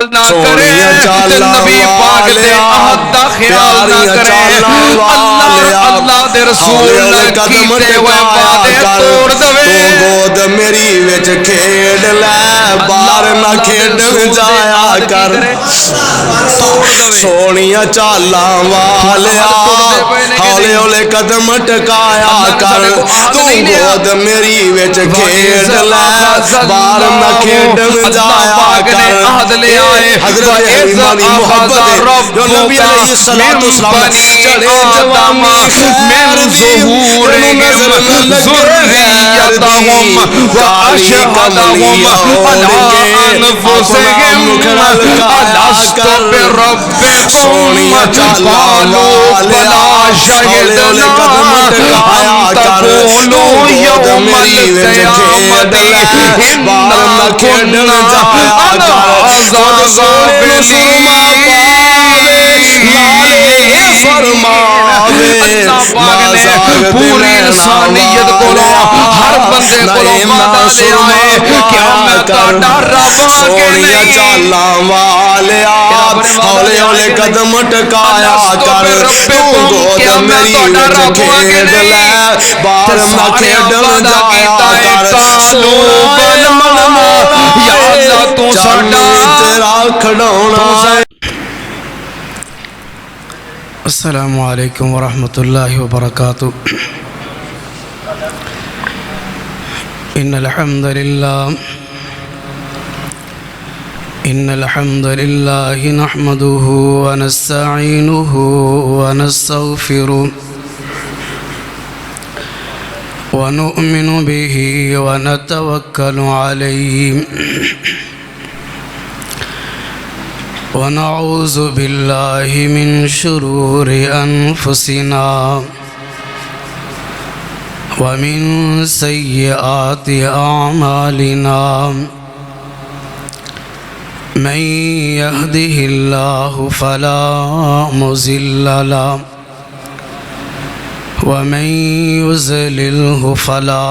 نہ کرے نبی پاک دے عہد دا خیال نہ کرے اللہ دے رسول نہ کیتے ہوئے وعدے توڑ دوے تو گود میری وچ کھیڈ لے باہر نہ کھیڈ جایا کر سونیا چالاں والیا ہولے ہولے قدم ٹکایا کر تو گود میری وچ کھیڈ لے باہر نہ کھیڈ جایا کر حضرت علیمانی محبت جو نبی علیہ السلام چڑھے جوامی من ظہورہم ذریتہم واشہدہم علی انفسہم الست بربکم قالوا بلا شہدنا ان تقولوا یوم القیامت انا كنا عن هذا پوری انسانیت کو ہر بندے کو وعدہ دے آئے کیا میں تہاڈا رب سونیا چالاں والیا ہولے ہولے قدم ٹکایا کر تو گود میری وچ کھیڈ لے باہر نہ کھیڈن جایا کر سونیا یا اللہ تو ساڈا تیرا کھڑونا السلام علیکم ورحمۃ اللہ وبرکاتہ ان الحمد للہ نحمده ونستعینه ونستغفره ونؤمن به ونتوکل علیہ ونعوذ باللہ من شرور انفسنا ومن سیئات اعمالنا من يهده الله فلا مضل له ومن يضلله فلا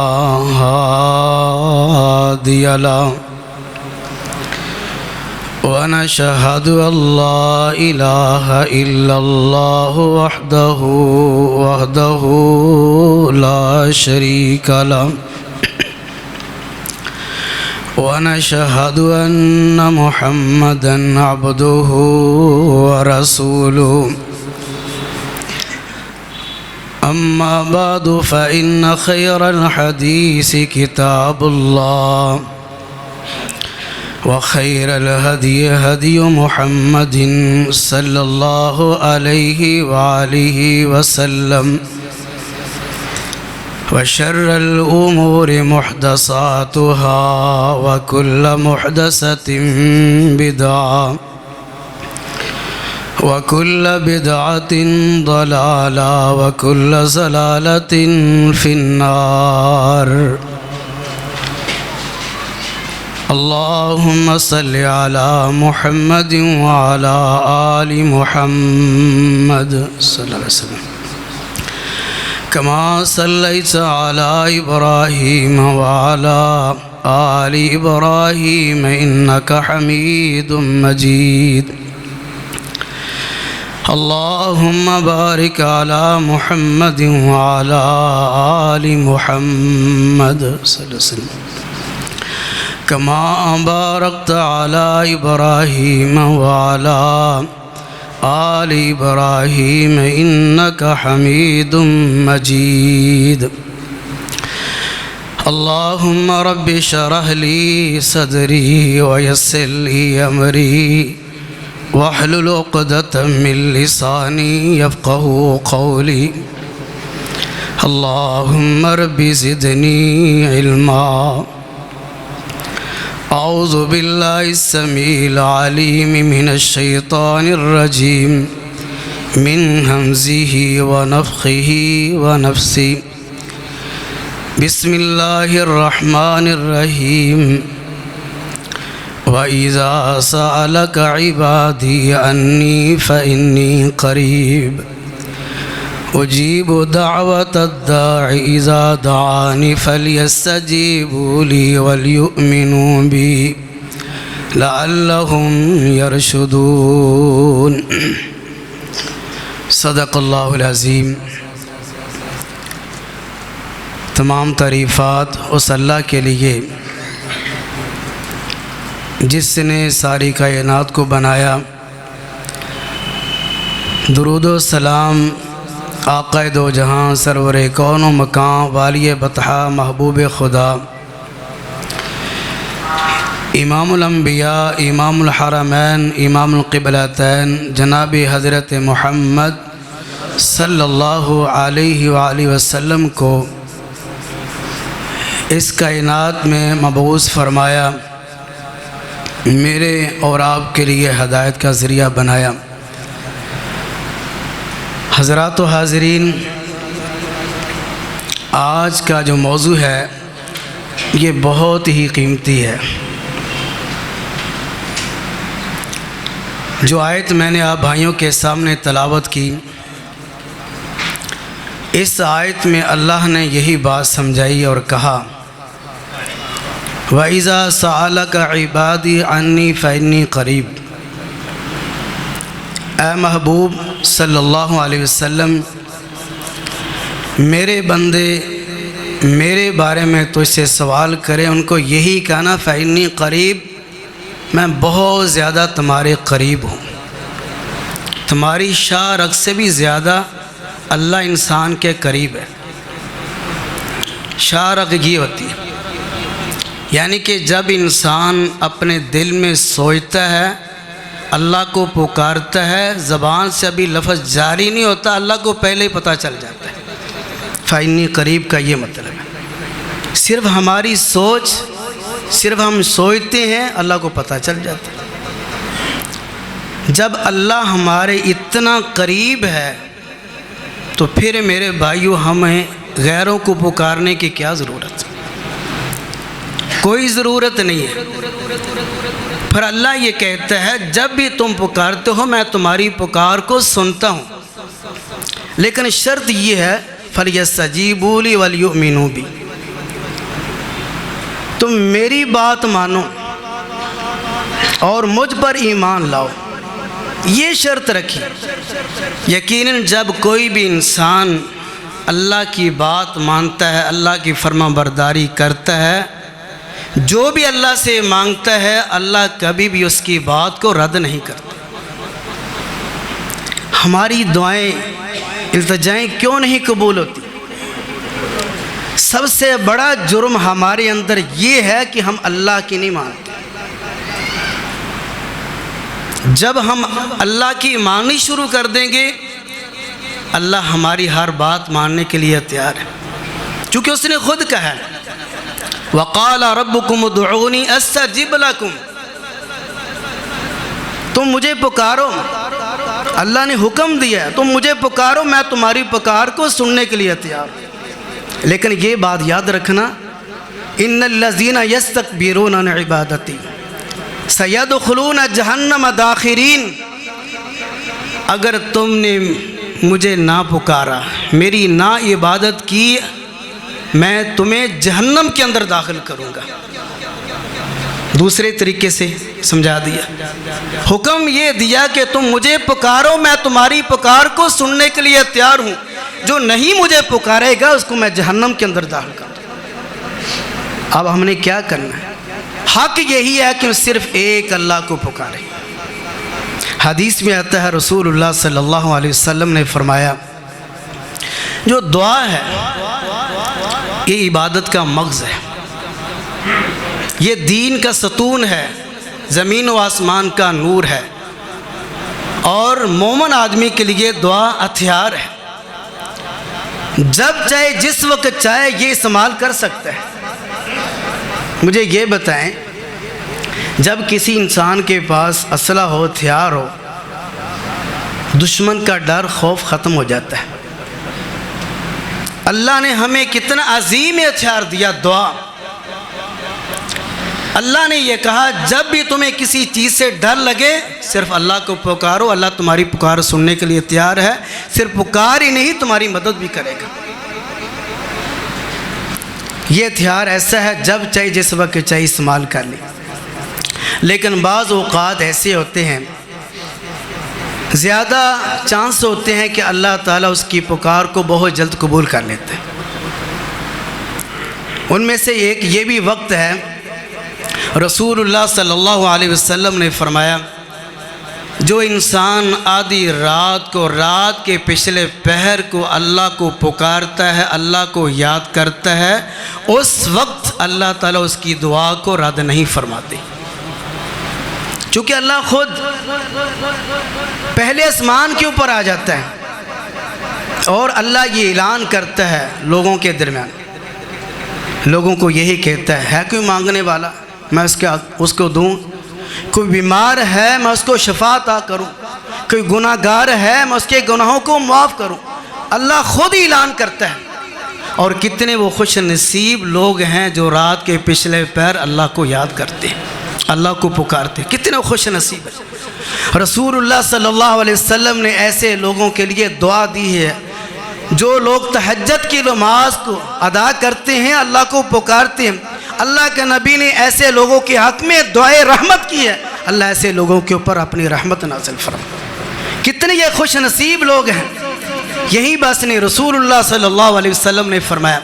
هادي له ونشهد أن لا إله إلا الله وحده لا شريك له ونشهد أن محمدًا عبده ورسوله أما بعد فإن خير الحديث كتاب الله وخير الهدي هدي محمد صلى الله عليه وآله وسلم وشر الأمور محدثاتها وكل محدثة بدعة وكل بدعة ضلالة وكل ضلالة في النار اللهم صل على محمد وعلى آل محمد صلى الله عليه وسلم كما صليت على إبراهيم وعلى آل إبراهيم إنك حميد مجيد اللهم بارك على محمد وعلى آل محمد صلى الله عليه وسلم كما باركت على إبراهيم وعلى آل إبراهيم إنك حميد مجيد اللهم رب اشرح لي صدري ويسر لي أمري واحلل عقدة من لساني يفقهوا قولي اللهم رب زدني علما أعوذ بالله السميع العليم من الشيطان الرجيم من همزه ونفخه ونفسه بسم الله الرحمن الرحيم وإذا سألك عبادي عني فإني قريب أجيب دعوة الداع إذا دعاني فليستجيبوا لي وليؤمنوا بي لعلهم يرشدون صدق اللہ العظیم۔ تمام تعریفات اس اللہ کے لیے جس نے ساری کائنات کو بنایا۔ درود و سلام آقا دو جہاں سرور کون و مکان والی بطحہ محبوب خدا امام الانبیاء امام الحرمین امام القبلتین جناب حضرت محمد صلی اللہ علیہ وآلہ وسلم کو اس کائنات میں مبعوث فرمایا، میرے اور آپ کے لیے ہدایت کا ذریعہ بنایا۔ حضرات و حاضرین، آج کا جو موضوع ہے یہ بہت ہی قیمتی ہے۔ جو آیت میں نے آپ بھائیوں کے سامنے تلاوت کی، اس آیت میں اللہ نے یہی بات سمجھائی اور کہا وَإِذَا سَأَلَكَ عِبَادِي عَنِّي فَإِنِّي قَرِيبٌ۔ اے محبوب صلی اللہ علیہ وسلم، میرے بندے میرے بارے میں تجھ سے سوال کریں، ان کو یہی کہنا فَإِنِّي قَرِيبٌ، میں بہت زیادہ تمہارے قریب ہوں۔ تمہاری شاہ رگ سے بھی زیادہ اللہ انسان کے قریب ہے۔ شاہ رگ یہ ہوتی ہے، یعنی کہ جب انسان اپنے دل میں سوچتا ہے، اللہ کو پکارتا ہے، زبان سے ابھی لفظ جاری نہیں ہوتا، اللہ کو پہلے ہی پتہ چل جاتا ہے۔ فَإِنِّي قریب کا یہ مطلب ہے، صرف ہماری سوچ، صرف ہم سوچتے ہیں، اللہ کو پتہ چل جاتا ہے۔ جب اللہ ہمارے اتنا قریب ہے تو پھر میرے بھائیو ہمیں غیروں کو پکارنے کی کیا ضرورت ہے؟ کوئی ضرورت نہیں ہے۔ پھر اللہ یہ کہتا ہے جب بھی تم پکارتے ہو میں تمہاری پکار کو سنتا ہوں، لیکن شرط یہ ہے فَلْيَسْتَجِيبُوا لِي وَلْيُؤْمِنُوا بِي، تم میری بات مانو اور مجھ پر ایمان لاؤ، یہ شرط رکھی۔ یقیناً جب کوئی بھی انسان اللہ کی بات مانتا ہے، اللہ کی فرما برداری کرتا ہے، جو بھی اللہ سے مانگتا ہے، اللہ کبھی بھی اس کی بات کو رد نہیں کرتا۔ ہماری دعائیں التجائیں کیوں نہیں قبول ہوتی؟ سب سے بڑا جرم ہمارے اندر یہ ہے کہ ہم اللہ کی نہیں مانتے۔ جب ہم اللہ کی ماننی شروع کر دیں گے، اللہ ہماری ہر بات ماننے کے لیے تیار ہے، چونکہ اس نے خود کہا ہے وَقَالَ رَبُّكُمُ ادْعُونِي أَسْتَجِبْ لَكُمْ، تم مجھے پکارو، اللہ نے حکم دیا ہے، تم مجھے پکارو، میں تمہاری پکار کو سننے کے لیے تیار ہوں۔ لیکن یہ بات یاد رکھنا ان الذین یستکبرون عن عبادتی سیدخلون جہنم داخرین، اگر تم نے مجھے نہ پکارا، میری نہ عبادت کی، میں تمہیں جہنم کے اندر داخل کروں گا۔ دوسرے طریقے سے سمجھا دیا، حکم یہ دیا کہ تم مجھے پکارو، میں تمہاری پکار کو سننے کے لیے تیار ہوں، جو نہیں مجھے پکارے گا اس کو میں جہنم کے اندر داخل کروں گا۔ اب ہم نے کیا کرنا ہے؟ حق یہی ہے کہ صرف ایک اللہ کو پکارے۔ حدیث میں آتا ہے رسول اللہ صلی اللہ علیہ وسلم نے فرمایا جو دعا ہے یہ عبادت کا مغز ہے، یہ دین کا ستون ہے، زمین و آسمان کا نور ہے، اور مومن آدمی کے لیے دعا ہتھیار ہے، جب چاہے جس وقت چاہے یہ استعمال کر سکتا ہے۔ مجھے یہ بتائیں، جب کسی انسان کے پاس اسلحہ ہو، ہتھیار ہو، دشمن کا ڈر خوف ختم ہو جاتا ہے۔ اللہ نے ہمیں کتنا عظیم ہتھیار دیا، دعا۔ اللہ نے یہ کہا جب بھی تمہیں کسی چیز سے ڈر لگے صرف اللہ کو پکارو، اللہ تمہاری پکار سننے کے لیے تیار ہے، صرف پکار ہی نہیں تمہاری مدد بھی کرے گا۔ یہ ہتھیار ایسا ہے جب چاہے جس وقت چاہے استعمال کر لیں۔ لیکن بعض اوقات ایسے ہوتے ہیں، زیادہ چانس ہوتے ہیں کہ اللہ تعالیٰ اس کی پکار کو بہت جلد قبول کر لیتے ہیں۔ ان میں سے ایک یہ بھی وقت ہے، رسول اللہ صلی اللہ علیہ وسلم نے فرمایا جو انسان آدھی رات کو، رات کے پچھلے پہر کو اللہ کو پکارتا ہے، اللہ کو یاد کرتا ہے، اس وقت اللہ تعالیٰ اس کی دعا کو رد نہیں فرماتے، چونکہ اللہ خود پہلے آسمان کے اوپر آ جاتا ہے اور اللہ یہ اعلان کرتا ہے لوگوں کے درمیان، لوگوں کو یہی کہتا ہے کوئی مانگنے والا میں اس کو دوں، کوئی بیمار ہے میں اس کو شفا عطا کروں، کوئی گناہ گار ہے میں اس کے گناہوں کو معاف کروں۔ اللہ خود ہی اعلان کرتا ہے، اور کتنے وہ خوش نصیب لوگ ہیں جو رات کے پچھلے پہر اللہ کو یاد کرتے ہیں، اللہ کو پکارتے ہیں، کتنے خوش نصیب ہیں۔ رسول اللہ صلی اللہ علیہ وسلم نے ایسے لوگوں کے لیے دعا دی ہے جو لوگ تہجد کی نماز کو ادا کرتے ہیں، اللہ کو پکارتے ہیں، اللہ کے نبی نے ایسے لوگوں کے حق میں دعائے رحمت کی ہے، اللہ ایسے لوگوں کے اوپر اپنی رحمت نازل فرمائے۔ کتنے یہ خوش نصیب لوگ ہیں۔ یہی بس نہیں، رسول اللہ صلی اللہ علیہ وسلم نے فرمایا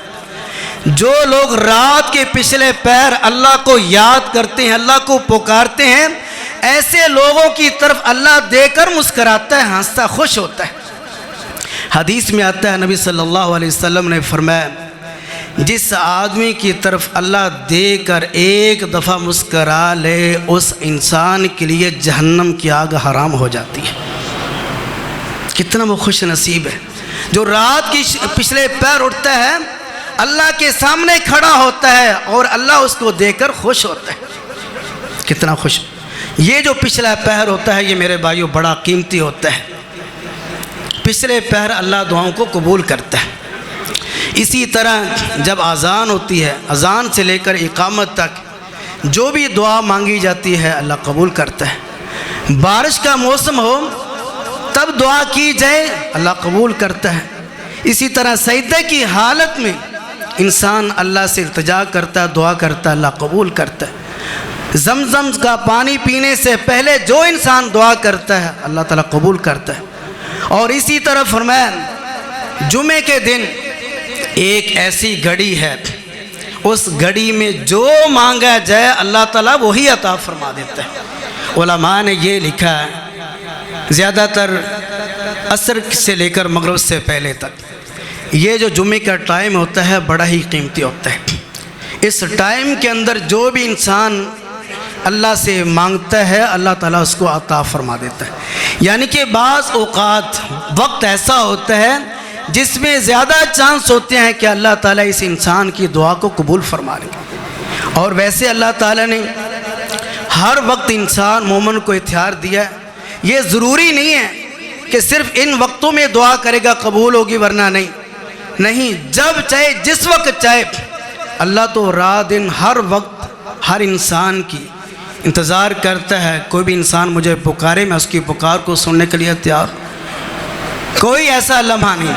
جو لوگ رات کے پچھلے پہر اللہ کو یاد کرتے ہیں، اللہ کو پکارتے ہیں، ایسے لوگوں کی طرف اللہ دے کر مسکراتا ہے، ہنستا خوش ہوتا ہے۔ حدیث میں آتا ہے نبی صلی اللہ علیہ وسلم نے فرمایا جس آدمی کی طرف اللہ دے کر ایک دفعہ مسکرا لے اس انسان کے لیے جہنم کی آگ حرام ہو جاتی ہے۔ کتنا وہ خوش نصیب ہے جو رات کی پچھلے پہر اٹھتا ہے، اللہ کے سامنے کھڑا ہوتا ہے اور اللہ اس کو دے کر خوش ہوتا ہے، کتنا خوش۔ یہ جو پچھلا پہر ہوتا ہے یہ میرے بھائیوں بڑا قیمتی ہوتا ہے، پچھلے پہر اللہ دعاؤں کو قبول کرتا ہے۔ اسی طرح جب اذان ہوتی ہے، اذان سے لے کر اقامت تک جو بھی دعا مانگی جاتی ہے اللہ قبول کرتا ہے۔ بارش کا موسم ہو تب دعا کی جائے اللہ قبول کرتا ہے۔ اسی طرح سجدے کی حالت میں انسان اللہ سے التجا کرتا ہے، دعا کرتا ہے، اللہ قبول کرتا ہے۔ زمزم کا پانی پینے سے پہلے جو انسان دعا کرتا ہے اللہ تعالیٰ قبول کرتا ہے۔ اور اسی طرح فرمایا جمعے کے دن ایک ایسی گھڑی ہے، اس گھڑی میں جو مانگا جائے اللہ تعالیٰ وہی عطا فرما دیتا ہے۔ علماء نے یہ لکھا ہے زیادہ تر عصر سے لے کر مغرب سے پہلے تک یہ جو جمعے کا ٹائم ہوتا ہے بڑا ہی قیمتی ہوتا ہے۔ اس ٹائم کے اندر جو بھی انسان اللہ سے مانگتا ہے اللہ تعالیٰ اس کو عطا فرما دیتا ہے۔ یعنی کہ بعض اوقات وقت ایسا ہوتا ہے جس میں زیادہ چانس ہوتے ہیں کہ اللہ تعالیٰ اس انسان کی دعا کو قبول فرما لے، اور ویسے اللہ تعالیٰ نے ہر وقت انسان مومن کو اختیار دیا ہے۔ یہ ضروری نہیں ہے کہ صرف ان وقتوں میں دعا کرے گا قبول ہوگی ورنہ نہیں، جب چاہے جس وقت چاہے اللہ تو رات دن ہر وقت ہر انسان کی انتظار کرتا ہے۔ کوئی بھی انسان مجھے پکارے میں اس کی پکار کو سننے کے لیے تیار، کوئی ایسا لمحہ نہیں،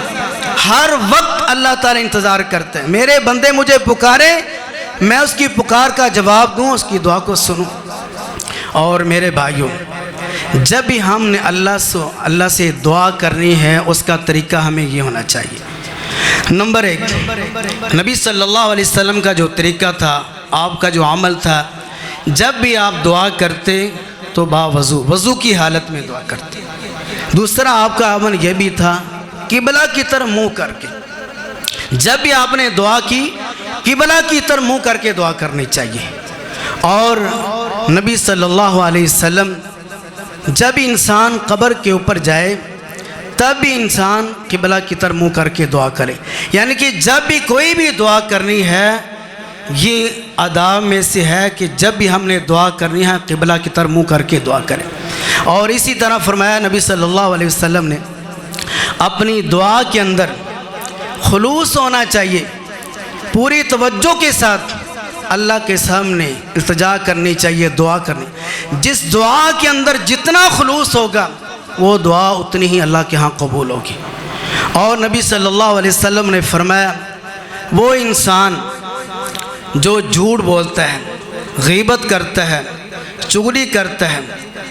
ہر وقت اللہ تعالیٰ انتظار کرتا ہے میرے بندے مجھے پکارے میں اس کی پکار کا جواب دوں، اس کی دعا کو سنوں۔ اور میرے بھائیوں جب بھی ہم نے اللہ سے دعا کرنی ہے اس کا طریقہ ہمیں یہ ہونا چاہیے۔ نمبر 1 نبی صلی اللہ علیہ وسلم کا جو طریقہ تھا، آپ کا جو عمل تھا، جب بھی آپ دعا کرتے تو وضو کی حالت میں دعا کرتے۔ دوسرا آپ کا عمل یہ بھی تھا قبلہ کی طرف منہ کر کے، جب بھی آپ نے دعا کی قبلہ کی طرف منہ کر کے دعا کرنی چاہیے۔ اور نبی صلی اللہ علیہ وسلم جب انسان قبر کے اوپر جائے تب بھی انسان قبلہ کی طرف منہ کر کے دعا کرے، یعنی کہ جب بھی کوئی بھی دعا کرنی ہے یہ آداب میں سے ہے کہ جب بھی ہم نے دعا کرنی ہے قبلہ کی طرف منہ کر کے دعا کریں۔ اور اسی طرح فرمایا نبی صلی اللہ علیہ وسلم نے اپنی دعا کے اندر خلوص ہونا چاہیے، پوری توجہ کے ساتھ اللہ کے سامنے التجا کرنی چاہیے، دعا کرنی۔ جس دعا کے اندر جتنا خلوص ہوگا وہ دعا اتنی ہی اللہ کے ہاں قبول ہوگی۔ اور نبی صلی اللہ علیہ وسلم نے فرمایا وہ انسان جو جھوٹ بولتا ہے، غیبت کرتا ہے، چغلی کرتا ہے،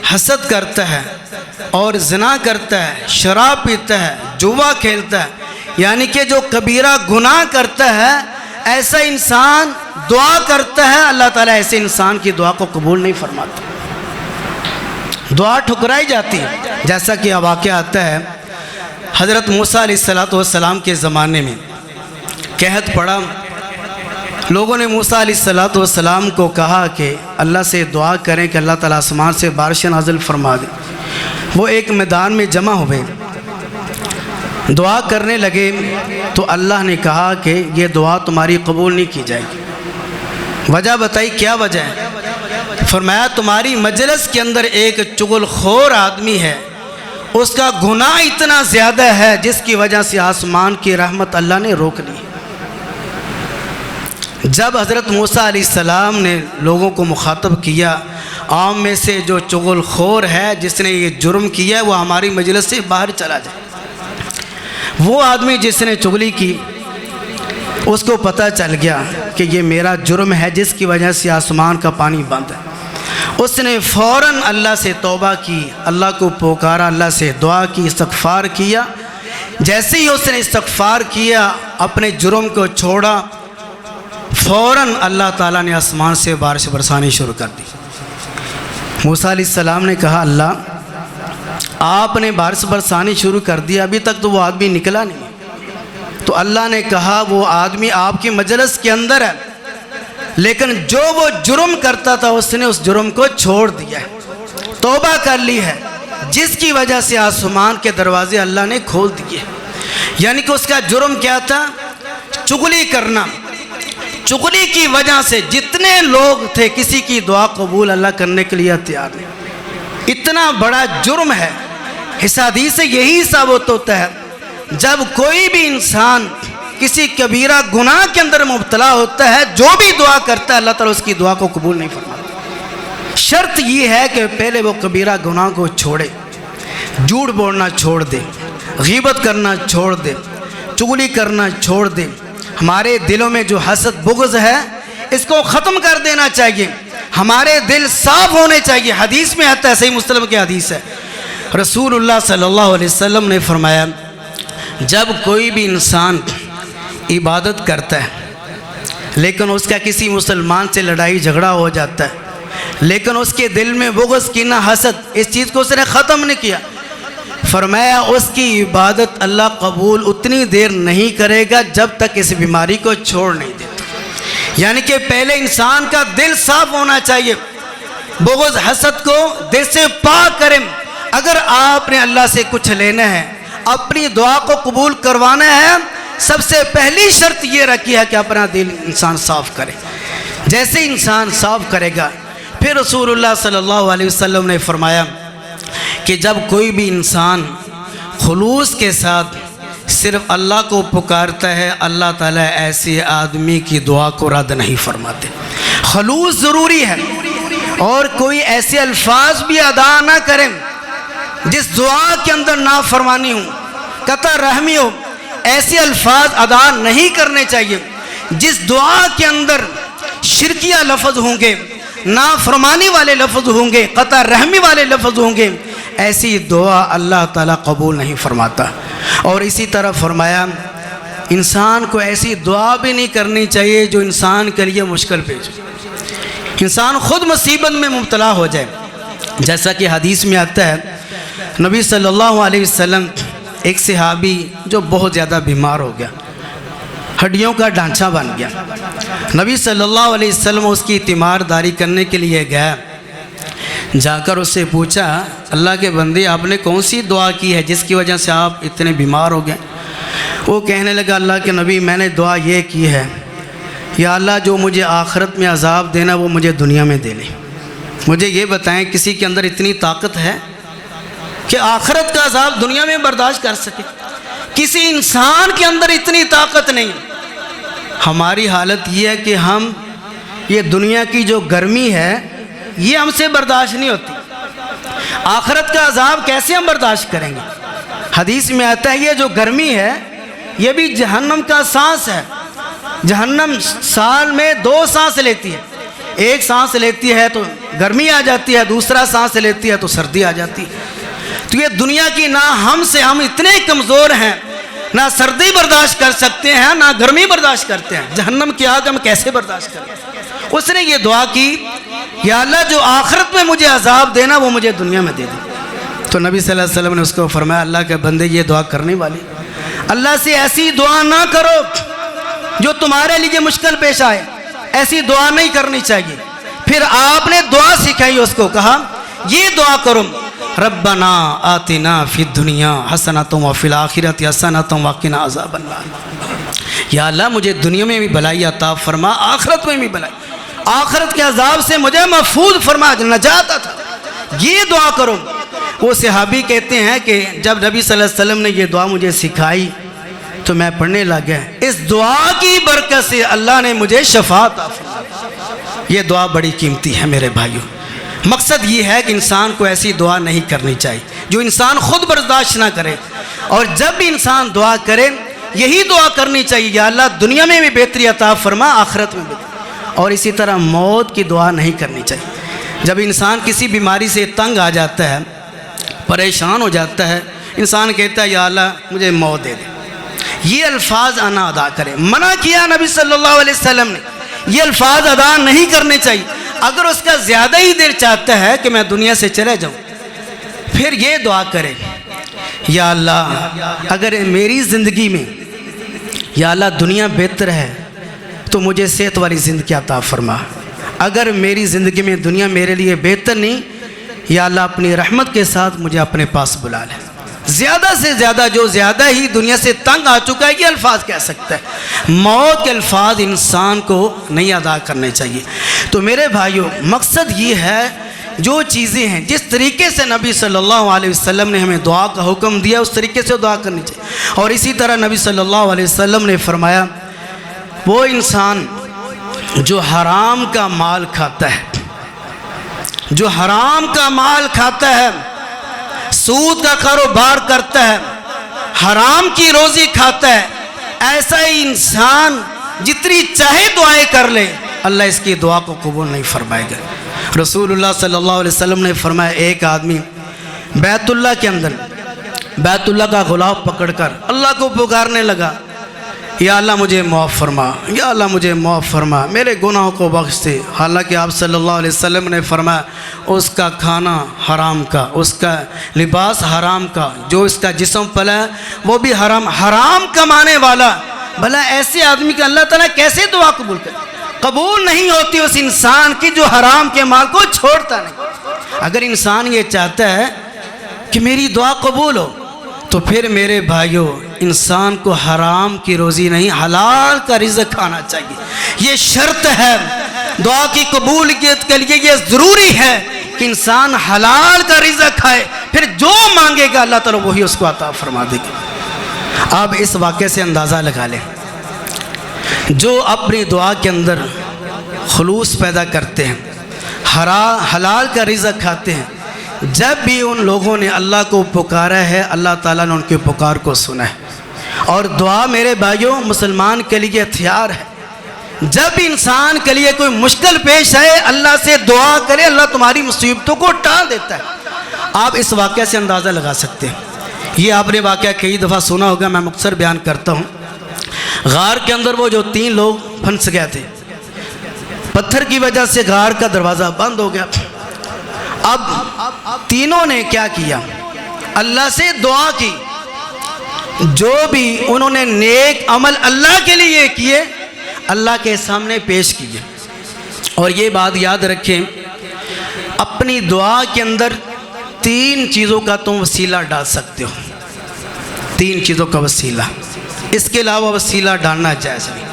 حسد کرتا ہے اور زنا کرتا ہے، شراب پیتا ہے، جوا کھیلتا ہے، یعنی کہ جو کبیرہ گناہ کرتا ہے، ایسا انسان دعا کرتا ہے، اللہ تعالیٰ ایسے انسان کی دعا کو قبول نہیں فرماتا، دعا ٹھکرائی جاتی ہے۔ جیسا کہ واقعہ آتا ہے حضرت موسیٰ علیہ السلام کے زمانے میں قحط پڑا، لوگوں نے موسیٰ علیہ السلام کو کہا کہ اللہ سے دعا کریں کہ اللہ تعالیٰ آسمان سے بارش نازل فرما دے۔ وہ ایک میدان میں جمع ہوئے، دعا کرنے لگے تو اللہ نے کہا کہ یہ دعا تمہاری قبول نہیں کی جائے گی۔ وجہ بتائی، کیا وجہ ہے؟ فرمایا تمہاری مجلس کے اندر ایک چغل خور آدمی ہے، اس کا گناہ اتنا زیادہ ہے جس کی وجہ سے آسمان کی رحمت اللہ نے روک لی۔ جب حضرت موسیٰ علیہ السلام نے لوگوں کو مخاطب کیا، عام میں سے جو چغل خور ہے جس نے یہ جرم کیا ہے وہ ہماری مجلس سے باہر چلا جائے۔ وہ آدمی جس نے چغلی کی اس کو پتہ چل گیا کہ یہ میرا جرم ہے جس کی وجہ سے آسمان کا پانی بند ہے۔ اس نے فوراً اللہ سے توبہ کی، اللہ کو پکارا، اللہ سے دعا کی، استغفار کیا۔ جیسے ہی اس نے استغفار کیا، اپنے جرم کو چھوڑا، فوراً اللہ تعالیٰ نے آسمان سے بارش برسانی شروع کر دی۔ موسیٰ علیہ السلام نے کہا اللہ آپ نے بارش برسانی شروع کر دیا، ابھی تک تو وہ آدمی نکلا نہیں۔ تو اللہ نے کہا وہ آدمی آپ کی مجلس کے اندر ہے، لیکن جو وہ جرم کرتا تھا اس نے اس جرم کو چھوڑ دیا ہے، توبہ کر لی ہے، جس کی وجہ سے آسمان کے دروازے اللہ نے کھول دیے۔ یعنی کہ اس کا جرم کیا تھا؟ چغلی کرنا۔ چغلی کی وجہ سے جتنے لوگ تھے کسی کی دعا قبول اللہ کرنے کے لیے تیار نہیں۔ اتنا بڑا جرم ہے۔ اس حدیث سے یہی ثابت ہوتا ہے جب کوئی بھی انسان کسی کبیرہ گناہ کے اندر مبتلا ہوتا ہے، جو بھی دعا کرتا ہے اللہ تعالیٰ اس کی دعا کو قبول نہیں فرماتا۔ شرط یہ ہے کہ پہلے وہ کبیرہ گناہ کو چھوڑے، جھوٹ بولنا چھوڑ دے، غیبت کرنا چھوڑ دے، چغلی کرنا چھوڑ دے۔ ہمارے دلوں میں جو حسد بغض ہے اس کو ختم کر دینا چاہیے، ہمارے دل صاف ہونے چاہیے۔ حدیث میں آتا ہے، صحیح مسلم کی حدیث ہے، رسول اللہ صلی اللہ علیہ وسلم نے فرمایا جب کوئی بھی انسان عبادت کرتا ہے لیکن اس کا کسی مسلمان سے لڑائی جھگڑا ہو جاتا ہے، لیکن اس کے دل میں بغض، کینہ، حسد، اس چیز کو اس نے ختم نہیں کیا، فرمایا اس کی عبادت اللہ قبول اتنی دیر نہیں کرے گا جب تک اس بیماری کو چھوڑ نہیں دیتا۔ یعنی کہ پہلے انسان کا دل صاف ہونا چاہیے، بغض حسد کو دل سے پاک کریں۔ اگر آپ نے اللہ سے کچھ لینا ہے، اپنی دعا کو قبول کروانا ہے، سب سے پہلی شرط یہ رکھی ہے کہ اپنا دل انسان صاف کرے۔ جیسے انسان صاف کرے گا، پھر رسول اللہ صلی اللہ علیہ وسلم نے فرمایا کہ جب کوئی بھی انسان خلوص کے ساتھ صرف اللہ کو پکارتا ہے، اللہ تعالیٰ ایسے آدمی کی دعا کو رد نہیں فرماتے۔ خلوص ضروری ہے، اور کوئی ایسے الفاظ بھی ادا نہ کریں جس دعا کے اندر نافرمانی ہو، قطع رحمی ہو۔ ایسے الفاظ ادا نہیں کرنے چاہیے جس دعا کے اندر شرکیہ لفظ ہوں گے، نافرمانی والے لفظ ہوں گے، قطع رحمی والے لفظ ہوں گے، ایسی دعا اللہ تعالیٰ قبول نہیں فرماتا۔ اور اسی طرح فرمایا انسان کو ایسی دعا بھی نہیں کرنی چاہیے جو انسان کے لیے مشکل پیش ہو، انسان خود مصیبت میں مبتلا ہو جائے۔ جیسا کہ حدیث میں آتا ہے، نبی صلی اللہ علیہ وسلم ایک صحابی جو بہت زیادہ بیمار ہو گیا، ہڈیوں کا ڈھانچہ بن گیا، نبی صلی اللہ علیہ وسلم اس کی تیمارداری کرنے کے لیے گیا، جا کر اس سے پوچھا اللہ کے بندے آپ نے کون سی دعا کی ہے جس کی وجہ سے آپ اتنے بیمار ہو گئے؟ وہ کہنے لگا اللہ کے نبی میں نے دعا یہ کی ہے، یا اللہ جو مجھے آخرت میں عذاب دینا وہ مجھے دنیا میں دے لے۔ مجھے یہ بتائیں کسی کے اندر اتنی طاقت ہے کہ آخرت کا عذاب دنیا میں برداشت کر سکے؟ کسی انسان کے اندر اتنی طاقت نہیں۔ ہماری حالت یہ ہے کہ ہم یہ دنیا کی جو گرمی ہے یہ ہم سے برداشت نہیں ہوتی، آخرت کا عذاب کیسے ہم برداشت کریں گے؟ حدیث میں آتا ہے یہ جو گرمی ہے یہ بھی جہنم کا سانس ہے، جہنم سال میں 2 سانس لیتی ہے، ایک سانس لیتی ہے تو گرمی آ جاتی ہے، دوسرا سانس لیتی ہے تو سردی آ جاتی ہے۔ تو یہ دنیا کی نہ ہم اتنے کمزور ہیں، نہ سردی برداشت کر سکتے ہیں نہ گرمی برداشت کرتے ہیں، جہنم کی آگ ہم کیسے برداشت کریں؟ اس نے یہ دعا کی، یا اللہ جو آخرت میں مجھے عذاب دینا وہ مجھے دنیا میں دے دے۔ تو نبی صلی اللہ علیہ وسلم نے اس کو فرمایا، اللہ کے بندے یہ دعا کرنے والی، اللہ سے ایسی دعا نہ کرو جو تمہارے لیے مشکل پیش آئے، ایسی دعا نہیں کرنی چاہیے۔ پھر آپ نے دعا سکھائی، اس کو کہا یہ دعا کرو، ربنا آتنا فی الدنیا حسنۃ وفی الآخرۃ حسنۃ وقنا عذاب النار، یا اللہ مجھے دنیا میں بھی بھلائی عطا فرما، آخرت میں بھی بھلائی، آخرت کے عذاب سے مجھے محفوظ فرما، نجات عطا۔ یہ دعا کرو۔ وہ صحابی کہتے ہیں کہ جب نبی صلی اللہ علیہ وسلم نے یہ دعا مجھے سکھائی تو میں پڑھنے لگا، اس دعا کی برکت سے اللہ نے مجھے شفاعت عطا فرمائی۔ یہ دعا بڑی قیمتی ہے میرے بھائیوں۔ مقصد یہ ہے کہ انسان کو ایسی دعا نہیں کرنی چاہیے جو انسان خود برداشت نہ کرے، اور جب بھی انسان دعا کرے یہی دعا کرنی چاہیے، یا اللہ دنیا میں بھی بہتری عطا فرما، آخرت میں بہتری۔ اور اسی طرح موت کی دعا نہیں کرنی چاہیے۔ جب انسان کسی بیماری سے تنگ آ جاتا ہے، پریشان ہو جاتا ہے، انسان کہتا ہے یا اللہ مجھے موت دے دے، یہ الفاظ انا ادا کرے۔ منع کیا نبی صلی اللہ علیہ وسلم نے، یہ الفاظ ادا نہیں کرنے چاہیے۔ اگر اس کا زیادہ ہی دیر چاہتا ہے کہ میں دنیا سے چلے جاؤں، پھر یہ دعا کرے، یا اللہ اگر میری زندگی میں یا اللہ دنیا بہتر ہے تو مجھے صحت والی زندگی عطا فرما، اگر میری زندگی میں دنیا میرے لیے بہتر نہیں، یا اللہ اپنی رحمت کے ساتھ مجھے اپنے پاس بلا لے۔ زیادہ سے زیادہ جو زیادہ ہی دنیا سے تنگ آ چکا ہے یہ الفاظ کہہ سکتا ہے، موت کے الفاظ انسان کو نہیں ادا کرنے چاہیے۔ تو میرے بھائیوں، مقصد یہ ہے جو چیزیں ہیں جس طریقے سے نبی صلی اللہ علیہ وسلم نے ہمیں دعا کا حکم دیا اس طریقے سے دعا کرنی چاہیے۔ اور اسی طرح نبی صلی اللہ علیہ وسلم نے فرمایا، وہ انسان جو حرام کا مال کھاتا ہے، جو حرام کا مال کھاتا ہے، سود کا کاروبار کرتا ہے، حرام کی روزی کھاتا ہے، ایسا ہی انسان جتنی چاہے دعائیں کر لے اللہ اس کی دعا کو قبول نہیں فرمائے گا۔ رسول اللہ صلی اللہ علیہ وسلم نے فرمایا، ایک آدمی بیت اللہ کے اندر بیت اللہ کا غلاف پکڑ کر اللہ کو پکارنے لگا، یا اللہ مجھے معاف فرما، یا اللہ مجھے معاف فرما، میرے گناہوں کو بخش دے۔ حالانکہ آپ صلی اللہ علیہ وسلم نے فرمایا، اس کا کھانا حرام کا، اس کا لباس حرام کا، جو اس کا جسم پلا ہے وہ بھی حرام، حرام کمانے والا، بھلا ایسے آدمی کا اللہ تعالیٰ کیسے دعا قبول کرے؟ قبول نہیں ہوتی اس انسان کی جو حرام کے مال کو چھوڑتا نہیں۔ اگر انسان یہ چاہتا ہے کہ میری دعا قبول ہو تو پھر میرے بھائیوں انسان کو حرام کی روزی نہیں حلال کا رزق کھانا چاہیے۔ یہ شرط ہے دعا کی قبولیت کے لیے، یہ ضروری ہے کہ انسان حلال کا رزق کھائے، پھر جو مانگے گا اللہ تعالیٰ وہی اس کو عطا فرما دے گا۔ آپ اس واقعے سے اندازہ لگا لیں، جو اپنی دعا کے اندر خلوص پیدا کرتے ہیں، حلال کا رزق کھاتے ہیں، جب بھی ان لوگوں نے اللہ کو پکارا ہے اللہ تعالیٰ نے ان کے پکار کو سنا ہے۔ اور دعا میرے بھائیوں مسلمان کے لیے ہتھیار ہے۔ جب بھی انسان کے لیے کوئی مشکل پیش آئے اللہ سے دعا کرے، اللہ تمہاری مصیبتوں کو ٹال دیتا ہے۔ آپ اس واقعہ سے اندازہ لگا سکتے ہیں۔ یہ آپ نے واقعہ کئی دفعہ سنا ہوگا، میں مختصر بیان کرتا ہوں۔ غار کے اندر وہ جو 3 لوگ پھنس گئے تھے، پتھر کی وجہ سے غار کا دروازہ بند ہو گیا۔ اب تینوں نے کیا کیا؟ اللہ سے دعا کی، جو بھی انہوں نے نیک عمل اللہ کے لیے کیے اللہ کے سامنے پیش کیے۔ اور یہ بات یاد رکھیں، اپنی دعا کے اندر 3 چیزوں کا تم وسیلہ ڈال سکتے ہو، 3 چیزوں کا وسیلہ، اس کے علاوہ وسیلہ ڈالنا جائز نہیں۔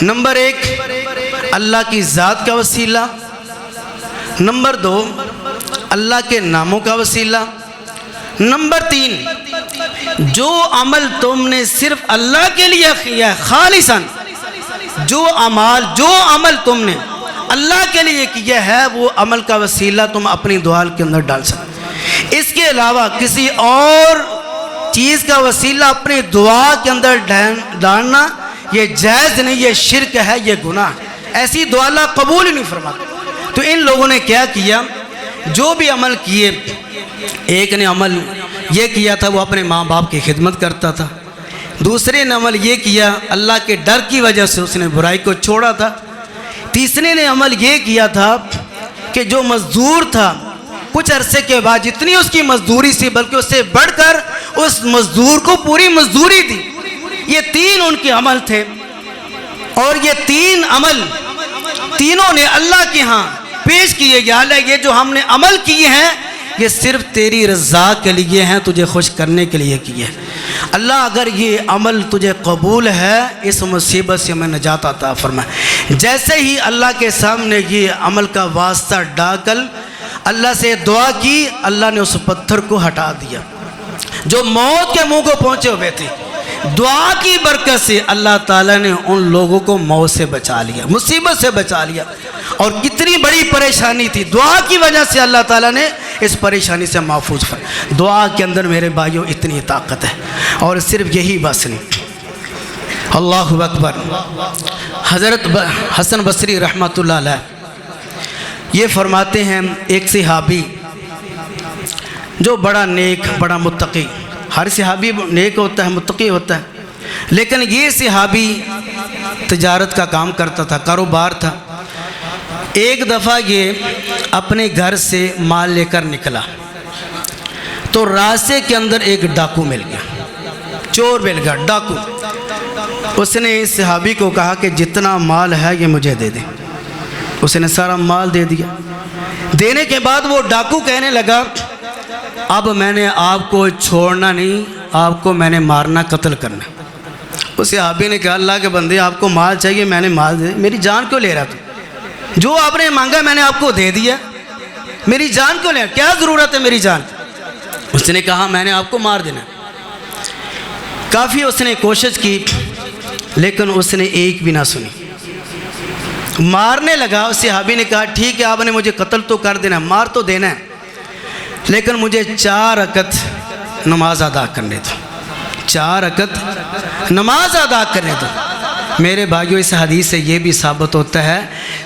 نمبر 1 اللہ کی ذات کا وسیلہ، نمبر 2 اللہ کے ناموں کا وسیلہ، نمبر 3 جو عمل تم نے صرف اللہ کے لیے کیا ہے خالصاً، جو عمل تم نے اللہ کے لیے کیا ہے وہ عمل کا وسیلہ تم اپنی دعا کے اندر ڈال سکتے۔ اس کے علاوہ کسی اور چیز کا وسیلہ اپنی دعا کے اندر ڈالنا یہ جائز نہیں، یہ شرک ہے، یہ گناہ ہے، ایسی دعا اللہ قبول ہی نہیں فرماتا۔ تو ان لوگوں نے کیا کیا، جو بھی عمل کیے، ایک نے عمل یہ کیا تھا وہ اپنے ماں باپ کی خدمت کرتا تھا، دوسرے نے عمل یہ کیا اللہ کے ڈر کی وجہ سے اس نے برائی کو چھوڑا تھا، تیسرے نے عمل یہ کیا تھا کہ جو مزدور تھا کچھ عرصے کے بعد جتنی اس کی مزدوری سی بلکہ اس سے بڑھ کر اس مزدور کو پوری مزدوری دی۔ یہ تین ان کے عمل تھے، اور یہ تین عمل تینوں نے اللہ کے ہاں پیش کیے، یا اللہ یہ جو ہم نے عمل کیے ہیں یہ صرف تیری رضا کے لیے ہیں، تجھے خوش کرنے کے لیے کیے ہیں۔ اللہ اگر یہ عمل تجھے قبول ہے اس مصیبت سے ہمیں نجات عطا فرمائے۔ جیسے ہی اللہ کے سامنے یہ عمل کا واسطہ ڈال کر اللہ سے دعا کی، اللہ نے اس پتھر کو ہٹا دیا جو موت کے منہ کو پہنچے ہوئے تھے۔ دعا کی برکت سے اللہ تعالیٰ نے ان لوگوں کو موت سے بچا لیا، مصیبت سے بچا لیا، اور کتنی بڑی پریشانی تھی، دعا کی وجہ سے اللہ تعالیٰ نے اس پریشانی سے محفوظ فرمایا۔ دعا کے اندر میرے بھائیوں اتنی طاقت ہے، اور صرف یہی بس نہیں۔ اللہ اکبر۔ حضرت حسن بصری رحمۃ اللہ علیہ یہ فرماتے ہیں، ایک صحابی جو بڑا نیک، بڑا متقی، ہر صحابی نیک ہوتا ہے، متقی ہوتا ہے، لیکن یہ صحابی تجارت کا کام کرتا تھا، کاروبار تھا۔ ایک دفعہ یہ اپنے گھر سے مال لے کر نکلا تو راستے کے اندر ایک ڈاکو مل گیا، چور مل گیا، ڈاکو۔ اس نے اس صحابی کو کہا کہ جتنا مال ہے یہ مجھے دے دے۔ اس نے سارا مال دے دیا۔ دینے کے بعد وہ ڈاکو کہنے لگا اب میں نے آپ کو چھوڑنا نہیں، آپ کو میں نے مارنا، قتل کرنا۔ اس صحابی نے کہا اللہ کے بندے آپ کو مال چاہیے، میں نے مال دے، میری جان کیوں لے رہا تھا؟ جو آپ نے مانگا میں نے آپ کو دے دیا، میری جان کیوں لے رہا؟ کیا ضرورت ہے میری جان؟ اس نے کہا میں نے آپ کو مار دینا۔ کافی اس نے کوشش کی لیکن اس نے ایک بھی نہ سنی، مارنے لگا۔ اس صحابی نے کہا ٹھیک ہے آپ نے مجھے قتل تو کر دینا، مار تو دینا ہے، لیکن مجھے 4 رکعت نماز ادا کرنے دو، 4 رکعت نماز ادا کرنے دو۔ میرے بھائیوں اس حدیث سے یہ بھی ثابت ہوتا ہے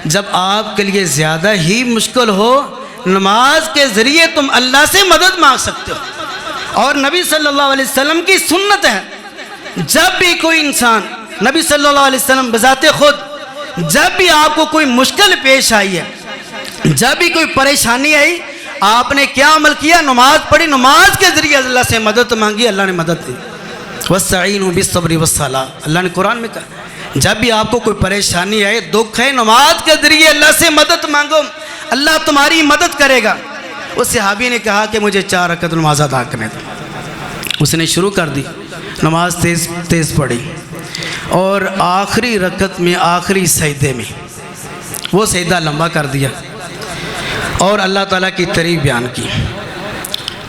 جب آپ کے لیے زیادہ ہی مشکل ہو، نماز کے ذریعے تم اللہ سے مدد مانگ سکتے ہو۔ اور نبی صلی اللہ علیہ وسلم کی سنت ہے، جب بھی کوئی انسان، نبی صلی اللہ علیہ وسلم بذات خود، جب بھی آپ کو کوئی مشکل پیش آئی ہے، جب بھی کوئی پریشانی آئی، آپ نے کیا عمل کیا؟ نماز پڑھی، نماز کے ذریعے اللہ سے مدد مانگی، اللہ نے مدد دی۔ وَاسْتَعِینُوا بِالصَّبْرِ وَالصَّلَاةِ، اللہ نے قرآن میں کہا جب بھی آپ کو کوئی پریشانی آئے، دکھ ہے، نماز کے ذریعے اللہ سے مدد مانگو، اللہ تمہاری مدد کرے گا۔ اس صحابی نے کہا کہ مجھے 4 رکعت نماز ادا کرنے دو۔ اس نے شروع کر دی، نماز تیز تیز پڑھی، اور آخری رکعت میں آخری سجدے میں وہ سجدہ لمبا کر دیا اور اللہ تعالیٰ کی تعریف بیان کی،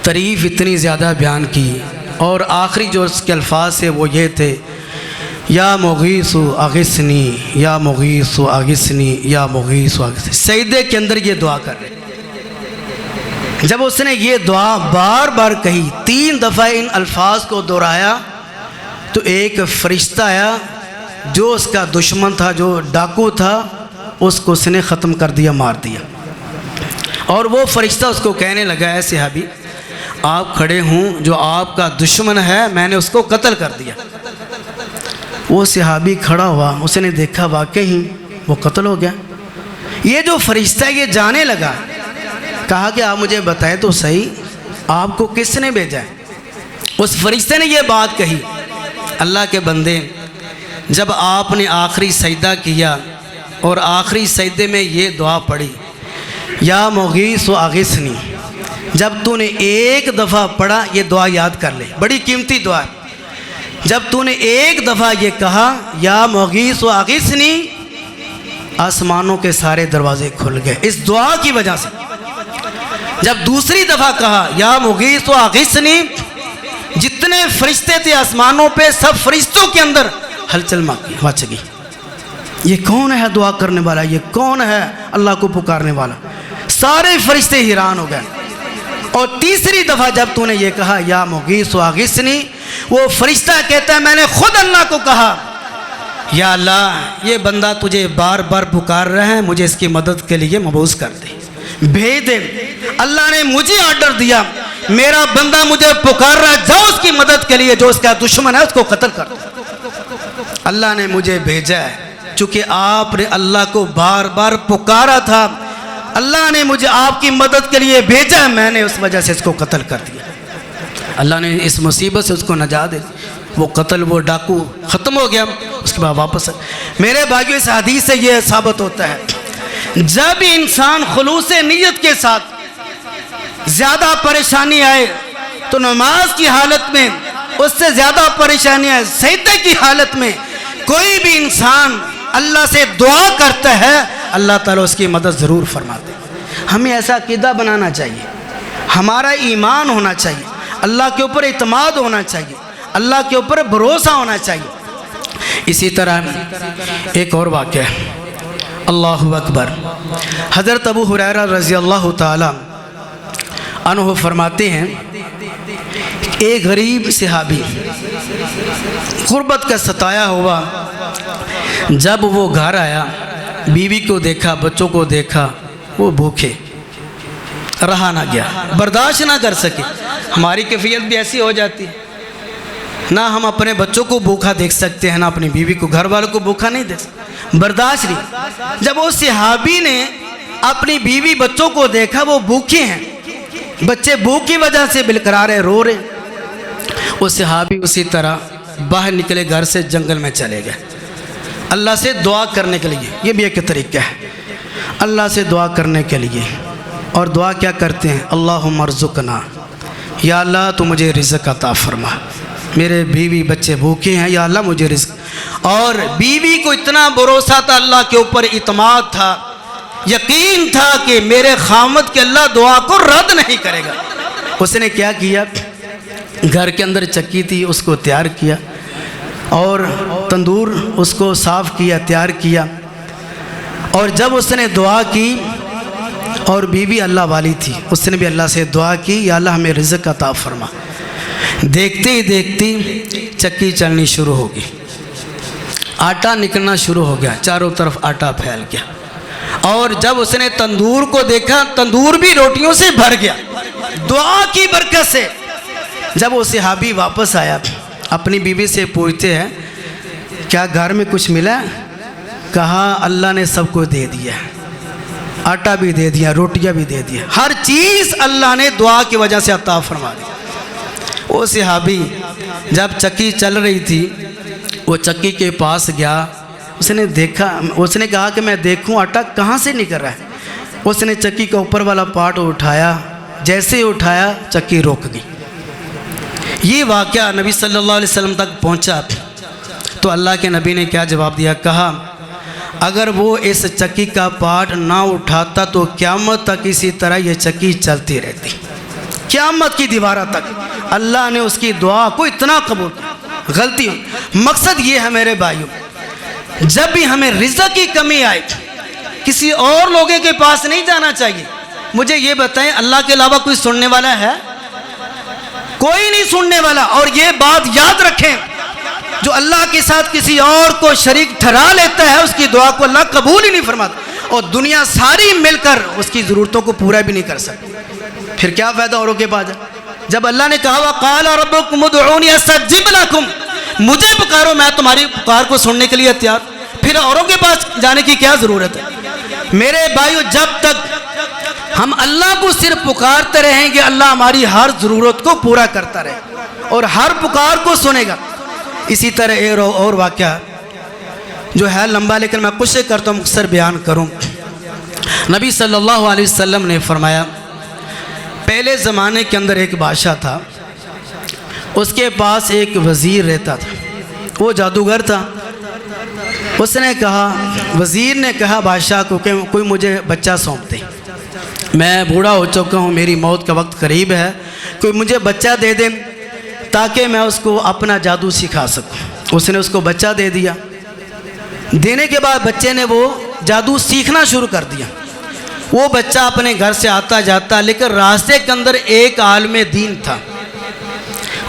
تعریف اتنی زیادہ بیان کی، اور آخری جو اس کے الفاظ سے وہ یہ تھے یا مغیث اغثنی، یا مغیث اغثنی، یا مغیث اغثنی۔ سجدے کے اندر یہ دعا کر رہے۔ جب اس نے یہ دعا بار بار کہی، 3 دفعہ ان الفاظ کو دہرایا، تو ایک فرشتہ آیا جو اس کا دشمن تھا، جو ڈاکو تھا، اس کو اس نے ختم کر دیا، مار دیا۔ اور وہ فرشتہ اس کو کہنے لگا اے صحابی آپ کھڑے ہوں، جو آپ کا دشمن ہے میں نے اس کو قتل کر دیا۔ وہ صحابی کھڑا ہوا، اس نے دیکھا واقعی وہ قتل ہو گیا۔ یہ جو فرشتہ یہ جانے لگا، کہا کہ آپ مجھے بتائیں تو صحیح آپ کو کس نے بھیجا ہے؟ اس فرشتے نے یہ بات کہی اللہ کے بندے جب آپ نے آخری سجدہ کیا اور آخری سجدے میں یہ دعا پڑھی یا مغیث اغثنی، جب تو نے ایک دفعہ پڑھا، یہ دعا یاد کر لے، بڑی قیمتی دعا ہے۔ جب تو نے ایک دفعہ یہ کہا یا مغیث اغثنی، آسمانوں کے سارے دروازے کھل گئے اس دعا کی وجہ سے۔ جب دوسری دفعہ کہا یا مغیث اغثنی، جتنے فرشتے تھے آسمانوں پہ سب فرشتوں کے اندر ہلچل مچ گئی، یہ کون ہے دعا کرنے والا، یہ کون ہے اللہ کو پکارنے والا؟ سارے فرشتے حیران ہو گئے۔ اور تیسری دفعہ جب تو نے یہ کہا یا مغیث اغثنی، وہ فرشتہ کہتا ہے میں نے خود اللہ کو کہا یا اللہ یہ بندہ تجھے بار بار پکار رہا ہے، مجھے اس کی مدد کے لیے مبعوث کر دے، بھیج دے۔ اللہ نے مجھے آرڈر دیا، میرا بندہ مجھے پکار رہا ہے، جاؤ اس کی مدد کے لیے، جو اس کا دشمن ہے اس کو قتل کر دو۔ اللہ نے مجھے بھیجا ہے، چونکہ آپ نے اللہ کو بار بار پکارا تھا، اللہ نے مجھے آپ کی مدد کے لیے بھیجا ہے، میں نے اس وجہ سے اس کو قتل کر دیا۔ اللہ نے اس مصیبت سے اس کو نجات دے دی، وہ قتل، وہ ڈاکو ختم ہو گیا۔ اس کے بعد واپس میرے بھائیو، اس حدیث سے یہ ثابت ہوتا ہے جب انسان خلوص نیت کے ساتھ زیادہ پریشانی آئے تو نماز کی حالت میں، اس سے زیادہ پریشانی آئے سجدے کی حالت میں، کوئی بھی انسان اللہ سے دعا کرتا ہے، اللہ تعالیٰ اس کی مدد ضرور فرماتے ہیں۔ ہمیں ایسا عقیدہ بنانا چاہیے، ہمارا ایمان ہونا چاہیے، اللہ کے اوپر اعتماد ہونا چاہیے، اللہ کے اوپر بھروسہ ہونا چاہیے۔ اسی طرح ایک اور واقعہ ہے، اللہ اکبر، حضرت ابو ہریرہ رضی اللہ تعالی عنہ فرماتے ہیں، ایک غریب صحابی غربت کا ستایا ہوا جب وہ گھر آیا، بیوی کو دیکھا، بچوں کو دیکھا، وہ بھوکے، رہا نہ گیا، برداشت نہ کر سکے۔ ہماری کیفیت بھی ایسی ہو جاتی ہے، نہ ہم اپنے بچوں کو بھوکا دیکھ سکتے ہیں، نہ اپنی بیوی کو، گھر والوں کو بھوکا نہیں دیکھ سکتے، برداشت نہیں۔ جب وہ صحابی نے اپنی بیوی بچوں کو دیکھا، وہ بھوکے ہیں، بچے بھوک کی وجہ سے بالقرار رو رہے، وہ صحابی اسی طرح باہر نکلے، گھر سے جنگل میں چلے گئے اللہ سے دعا کرنے کے لیے۔ یہ بھی ایک طریقہ ہے اللہ سے دعا کرنے کے لیے، اور دعا کیا کرتے ہیں؟ اللہم ارزقنا، یا اللہ تو مجھے رزق عطا فرما، میرے بیوی بچے بھوکے ہیں، یا اللہ مجھے رزق۔ اور بیوی کو اتنا بھروسہ تھا، اللہ کے اوپر اعتماد تھا، یقین تھا کہ میرے خامد کے اللہ دعا کو رد نہیں کرے گا۔ اس نے کیا کیا؟ گھر کے اندر چکی تھی، اس کو تیار کیا، اور تندور اس کو صاف کیا، تیار کیا، اور جب اس نے دعا کی، اور بیوی اللہ والی تھی، اس نے بھی اللہ سے دعا کی، یا اللہ ہمیں رزق عطا فرما۔ دیکھتے ہی دیکھتی چکی چلنی شروع ہو گئی، آٹا نکلنا شروع ہو گیا، چاروں طرف آٹا پھیل گیا، اور جب اس نے تندور کو دیکھا، تندور بھی روٹیوں سے بھر گیا، دعا کی برکت سے۔ جب وہ صحابی واپس آیا، اپنی بیوی سے پوچھتے ہیں، کیا گھر میں کچھ ملا؟ کہا اللہ نے سب کو دے دیا، آٹا بھی دے دیا، روٹیاں بھی دے دیا، ہر چیز اللہ نے دعا کی وجہ سے عطا فرما دی۔ وہ صحابی جب چکی چل رہی تھی، وہ چکی کے پاس گیا، اس نے دیکھا، اس نے کہا کہ میں دیکھوں آٹا کہاں سے نکل رہا ہے۔ اس نے چکی کا اوپر والا پارٹ اٹھایا، جیسے ہی اٹھایا چکی رک گئی۔ یہ واقعہ نبی صلی اللہ علیہ وسلم تک پہنچا تو اللہ کے نبی نے کیا جواب دیا؟ کہا اگر وہ اس چکی کا پارٹ نہ اٹھاتا تو قیامت تک اسی طرح یہ چکی چلتی رہتی، قیامت کی دیوارہ تک۔ اللہ نے اس کی دعا کو اتنا قبول کیا۔ غلطی مقصد یہ ہے میرے بھائیوں، جب بھی ہمیں رزق کی کمی آئے، کسی اور لوگوں کے پاس نہیں جانا چاہیے۔ مجھے یہ بتائیں، اللہ کے علاوہ کوئی سننے والا ہے؟ کوئی نہیں سننے والا۔ اور یہ بات یاد رکھیں، جو اللہ کے ساتھ کسی اور کو شریک ٹھہرا لیتا ہے، اس کی دعا کو اللہ قبول ہی نہیں فرماتا، اور دنیا ساری مل کر اس کی ضرورتوں کو پورا بھی نہیں کر سکتی۔ پھر کیا فائدہ اوروں کے پاس؟ جب اللہ نے کہا وَقَالَ رَبُّكُمُ ادْعُونِي أَسْتَجِبْ لَكُمْ، مجھے پکارو میں تمہاری پکار کو سننے کے لیے تیار، پھر اوروں کے پاس جانے کی کیا ضرورت ہے؟ میرے بھائیو، جب تک ہم اللہ کو صرف پکارتے رہیں گے، اللہ ہماری ہر ضرورت کو پورا کرتا رہے اور ہر پکار کو سنے گا۔ اسی طرح ایک اور واقعہ جو ہے لمبا، لیکن میں کوشش کرتا ہوں مختصر بیان کروں۔ نبی صلی اللہ علیہ وسلم نے فرمایا، پہلے زمانے کے اندر ایک بادشاہ تھا، اس کے پاس ایک وزیر رہتا تھا، وہ جادوگر تھا۔ اس نے کہا، وزیر نے کہا بادشاہ کو کہ کوئی مجھے بچہ سونپ دے، میں بوڑھا ہو چکا ہوں، میری موت کا وقت قریب ہے، کوئی مجھے بچہ دے دیں تاکہ میں اس کو اپنا جادو سکھا سکوں۔ اس نے اس کو بچہ دے دیا۔ دینے کے بعد بچے نے وہ جادو سیکھنا شروع کر دیا۔ وہ بچہ اپنے گھر سے آتا جاتا، لیکن راستے کے اندر ایک عالم دین تھا،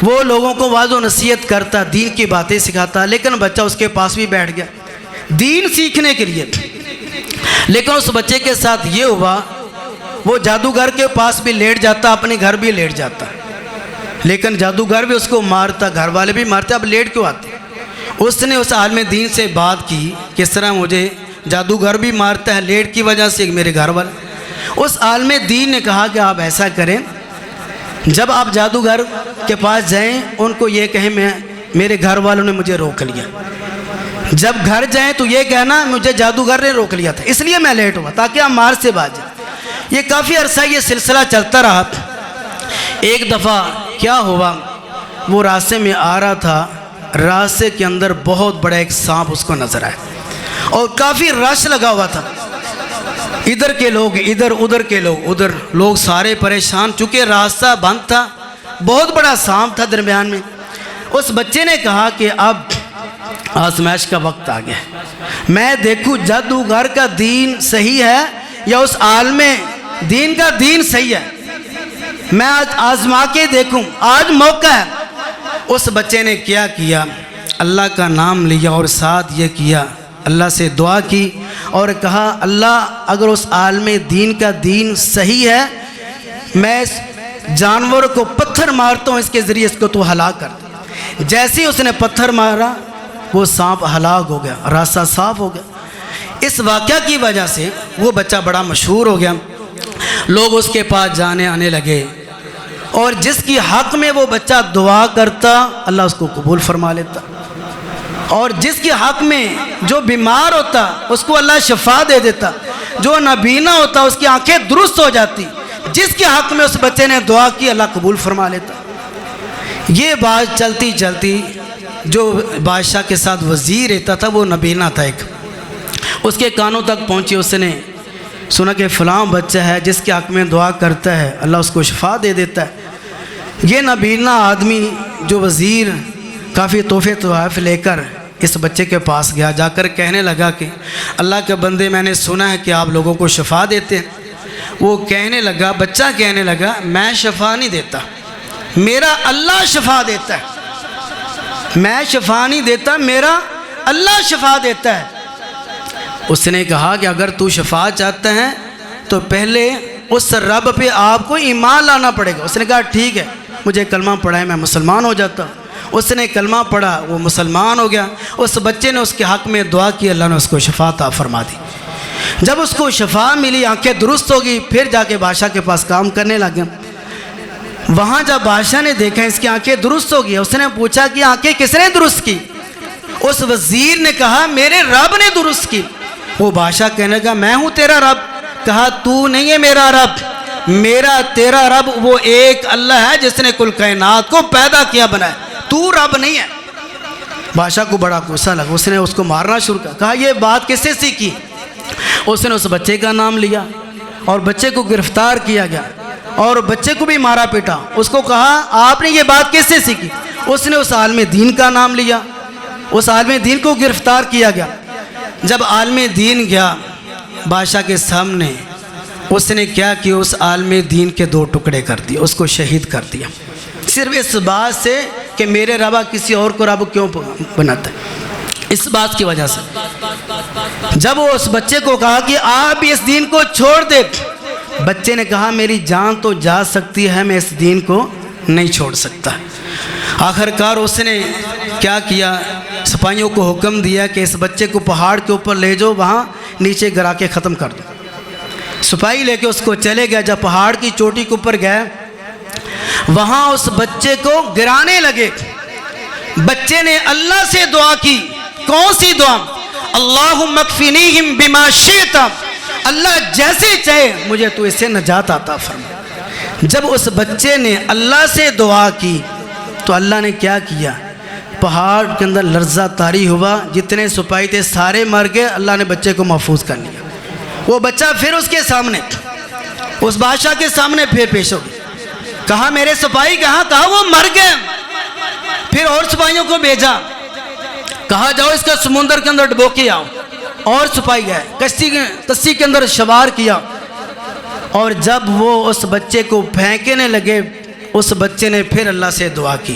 وہ لوگوں کو واضح و نصیحت کرتا، دین کی باتیں سکھاتا، لیکن بچہ اس کے پاس بھی بیٹھ گیا دین سیکھنے کے لیے۔ لیکن اس بچے کے ساتھ یہ ہوا، وہ جادوگر کے پاس بھی لیٹ جاتا، اپنے گھر بھی لیٹ جاتا، لیکن جادوگر بھی اس کو مارتا، گھر والے بھی مارتے، اب لیٹ کیوں آتے؟ اس نے اس عالم دین سے بات کی، کس طرح مجھے جادوگر بھی مارتا ہے لیٹ کی وجہ سے میرے گھر والے۔ اس عالم دین نے کہا کہ آپ ایسا کریں، جب آپ جادوگر کے پاس جائیں ان کو یہ کہیں میرے گھر والوں نے مجھے روک لیا، جب گھر جائیں تو یہ کہنا مجھے جادوگر نے روک لیا تھا اس لیے میں لیٹ ہوا، تاکہ آپ مار سے بچ جائیں۔ یہ کافی عرصہ یہ سلسلہ چلتا رہا۔ ایک دفعہ کیا ہوا، وہ راستے میں آ رہا تھا، راستے کے اندر بہت بڑا ایک سانپ اس کو نظر آیا اور کافی رش لگا ہوا تھا، ادھر کے لوگ ادھر، ادھر کے لوگ ادھر، لوگ سارے پریشان، چونکہ راستہ بند تھا، بہت بڑا سانپ تھا درمیان میں۔ اس بچے نے کہا کہ اب آزمائش کا وقت آ گیا، میں دیکھوں جادوگر کا دین صحیح ہے یا اس عالم دین کا دین صحیح ہے، میں آج آزما کے دیکھوں، آج موقع ہے۔ اس بچے نے کیا کیا، اللہ کا نام لیا اور ساتھ یہ کیا، اللہ سے دعا کی اور کہا اللہ اگر اس عالم دین کا دین صحیح ہے، میں اس جانور کو پتھر مارتا ہوں، اس کے ذریعے اس کو تو ہلاک کر دے۔ جیسے ہی اس نے پتھر مارا وہ سانپ ہلاک ہو گیا، راستہ صاف ہو گیا۔ اس واقعہ کی وجہ سے وہ بچہ بڑا مشہور ہو گیا، لوگ اس کے پاس جانے آنے لگے، اور جس کی حق میں وہ بچہ دعا کرتا اللہ اس کو قبول فرما لیتا، اور جس کے حق میں جو بیمار ہوتا اس کو اللہ شفا دے دیتا، جو نابینا ہوتا اس کی آنکھیں درست ہو جاتی، جس کے حق میں اس بچے نے دعا کی اللہ قبول فرما لیتا۔ یہ بات چلتی چلتی جو بادشاہ کے ساتھ وزیر رہتا تھا وہ نابینا تھا، ایک اس کے کانوں تک پہنچی، اس نے سنا کہ فلاں بچہ ہے جس کے حق میں دعا کرتا ہے اللہ اس کو شفا دے دیتا ہے۔ یہ نابینا آدمی جو وزیر کافی تحفے تحائف لے کر اس بچے کے پاس گیا، جا کر کہنے لگا کہ اللہ کے بندے میں نے سنا ہے کہ آپ لوگوں کو شفا دیتے ہیں۔ وہ کہنے لگا، بچہ کہنے لگا میں شفا نہیں دیتا، میرا اللہ شفا دیتا ہے، میں شفا نہیں دیتا، میرا اللہ شفا دیتا ہے۔ اس نے کہا کہ اگر تو شفا چاہتا ہے تو پہلے اس رب پہ آپ کو ایمان لانا پڑے گا۔ اس نے کہا ٹھیک ہے، مجھے کلمہ پڑھا ہے میں مسلمان ہو جاتا ہوں۔ اس نے کلمہ پڑھا، وہ مسلمان ہو گیا۔ اس بچے نے اس کے حق میں دعا کی، اللہ نے اس کو شفا عطا فرما دی۔ جب اس کو شفا ملی، آنکھیں درست ہو گئی، پھر جا کے بادشاہ کے پاس کام کرنے لگا۔ وہاں جب بادشاہ نے دیکھا اس کی آنکھیں درست ہو گئی، اس نے پوچھا کہ آنکھیں کس نے درست کی؟ اس وزیر نے کہا میرے رب نے درست کی۔ وہ بادشاہ کہنے لگا میں ہوں تیرا رب؟ کہا تو نہیں ہے میرا رب، میرا تیرا رب وہ ایک اللہ ہے جس نے کل کائنات کو پیدا کیا بنایا، تو رب نہیں ہے۔ بادشاہ کو بڑا غصہ لگا، اس نے اس کو مارنا شروع کیا۔ کہا یہ بات کس سے سیکھی؟ اس نے اس بچے کا نام لیا اور بچے کو گرفتار کیا گیا اور بچے کو بھی مارا پیٹا۔ اس کو کہا آپ نے یہ بات کس سے سیکھی؟ اس نے اس عالم دین کا نام لیا، اس عالم دین کو گرفتار کیا گیا۔ جب عالم دین گیا بادشاہ کے سامنے، اس نے کیا کیا، اس عالم دین کے 2 ٹکڑے کر دیے، اس کو شہید کر دیا، صرف اس بات سے کہ میرے رب کسی اور کو رب کیوں بناتا ہے، اس بات کی وجہ سے۔ جب وہ اس بچے کو کہا کہ آپ بھی اس دین کو چھوڑ دے، بچے نے کہا میری جان تو جا سکتی ہے، میں اس دین کو نہیں چھوڑ سکتا۔ آخر کار اس نے کیا کیا، سپاہیوں کو حکم دیا کہ اس بچے کو پہاڑ کے اوپر لے جاؤ، وہاں نیچے گرا کے ختم کر دو۔ سپاہی لے کے اس کو چلے گیا، جب پہاڑ کی چوٹی کے اوپر گئے وہاں اس بچے کو گرانے لگے۔ بچے نے اللہ سے دعا کی، کون سی دعا؟ اللہم اکفنیہم بما شئت، اللہ جیسے چاہے مجھے تو اس سے نجات عطا فرما۔ جب اس بچے نے اللہ سے دعا کی تو اللہ نے کیا کیا، پہاڑ کے اندر لرزہ طاری ہوا، جتنے سپاہی تھے سارے مر گئے، اللہ نے بچے کو محفوظ کر لیا۔ وہ بچہ پھر اس کے سامنے، اس بادشاہ کے سامنے پھر پیش ہو گیا۔ کہا میرے سپاہی کہاں؟ کہا وہ مر گئے۔ پھر اور سپاہیوں کو بھیجا، کہا جاؤ اس کا سمندر کے اندر ڈبو کے آؤ۔ اور سپاہی گئے، کشتی کے اندر سوار کیا، اور جب وہ اس بچے کو پھینکنے لگے، اس بچے نے پھر اللہ سے دعا کی،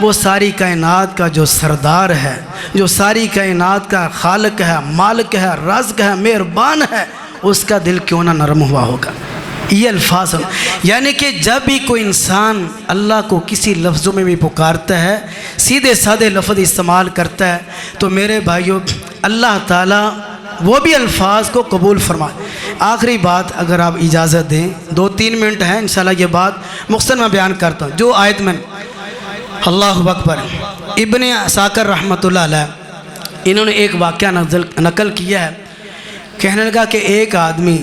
وہ ساری کائنات کا جو سردار ہے، جو ساری کائنات کا خالق ہے، مالک ہے، رازق ہے، مہربان ہے، اس کا دل کیوں نہ نرم ہوا ہوگا؟ یہ الفاظ یعنی کہ جب بھی کوئی انسان اللہ کو کسی لفظوں میں بھی پکارتا ہے، سیدھے سادے لفظ استعمال کرتا ہے، تو میرے بھائیوں اللہ تعالیٰ وہ بھی الفاظ کو قبول فرمائے۔ آخری بات اگر آپ اجازت دیں، 2-3 منٹ ہیں انشاءاللہ، یہ بات مختصر میں بیان کرتا ہوں۔ جو آیت میں اللہ اکبر، ابن عساکر رحمۃ اللہ علیہ انہوں نے ایک واقعہ نقل کیا ہے، کہنے لگا کہ ایک آدمی